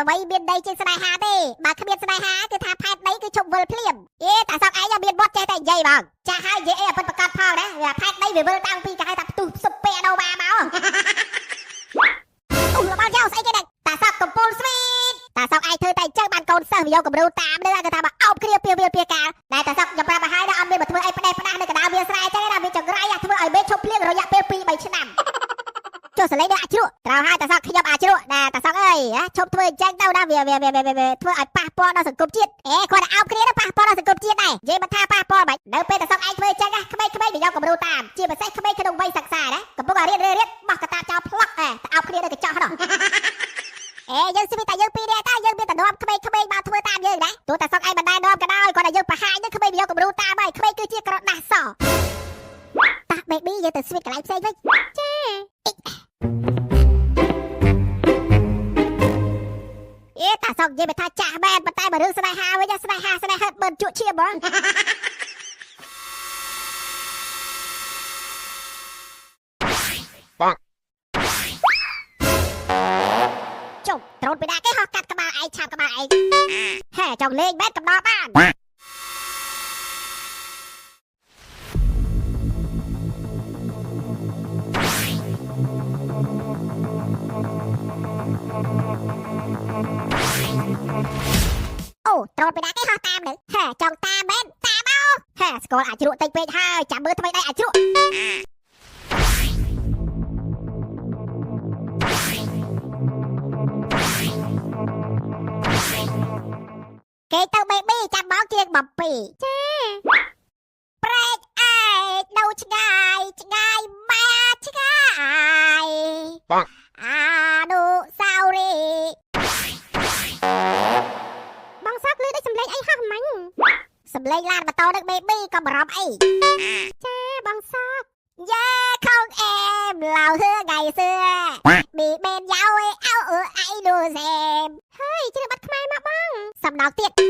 អ្វីមានដីជាងស្នេហាទេបើគ្មានស្នេហាគឺថាផែនដីគឺឈប់វិលភ្លាមតាសក់ឯងមានវត្តចេះតែនិយាយបងចាស់ហើយនិយាយអីឲ្យពិតប្រកបផងណាផែនដីវាវិលតាំងពីគេហៅថាផ្ទុះសុបពេដោបាមកអូរបស់យកស្អីគេតាសក់កំពូលស្វីតតាសក់ឯងធ្វើតែអញ្ចឹងបានកូនសិស្សយកគំរូតាមនឹងគេថាបើអោបគ្នាពីកាលតែតាសក់ខ្ញុំប្រាប់ឲ្យហើយណាអត់មានមកធ្វើអីផ្ដេសផ្ដាស់នៅកណ្ដាលវាស្រែអញ្ចឹងណាវាចង្រៃធ្វើឲ្យមេឈប់ភ្លៀងរយៈពេល 2-3 ឆ្នាំចុះសលេងដូចអាជ្រក់ត្រូវហើយតាសក់ខ្ញុំអាជ្រក់ណាតាសក់អើយឈប់ធ្វើអញ្ចឹងទៅណាវាធ្វើឲ្យប៉ះពាល់ដល់សង្គមជាតិគាត់អោបគ្នាទៅប៉ះពាល់ដល់សង្គមជាតិដែរនិយាយមិនថាប៉ះពាល់បាច់នៅពេលតាសក់ឯងធ្វើអញ្ចឹងក្មេងៗវាយកគំរូតាមជាពិសេសក្មេងក្នុងវ័យសិក្សាណាកំពុងរៀនបោះកតាចោលផ្លុកទៅអោបគ្នាទៅកញ្ចក់នោះយើងស្វីតែយើងពីរនាក់តាយើងមានតែនាំក្មេងៗមកធ្វើតាមយើងណាទោះតាសក់ឯងមិនដែរនាំក៏ដោយគាត់តែយើងបង្ហាញនឹងក្មេងវាយកគំរូតាមហើយក្មេងគឺជាក្រដាស់សតា baby យើងទៅស្វីតកន្លែងផ្សេងវិញចាតាសក់និយាយថាចាស់មែនប៉ុន្តែបើរឿងស្នេហាវិញស្នេហាបិទជក់ឈាមហ្មងចុះត្រូនពីណាគេហោះកាត់ក្បាលឯងឆាប់ក្បាលឯងហេចង់លេងបែបកំដរបានអូត្រូនពីណាគេហោះតាមនឹងហេចង់តាមមែនតាមមកហេស្គាល់អាជ្រក់តិចពេកហើយចាំមើលថ្មីដៃអាជ្រក់គេទៅ baby ចាំមកជាង12ចាប្រេកឯកនៅឆ្ងាយម៉ែឆ្ងាយបងអានុសាវរីយ៍បងសាក់លឺដូចសំឡេងអីហោះមាញ់សំឡេងឡានម៉ូតូនឹង baby ក៏បារម្ភអីចាបងសាក់không em lao hứa ngày xưa bị bên nhau ấy áo ở ai đồ dèm hơi chứ bắt mai mà băng sầm đọc tiệt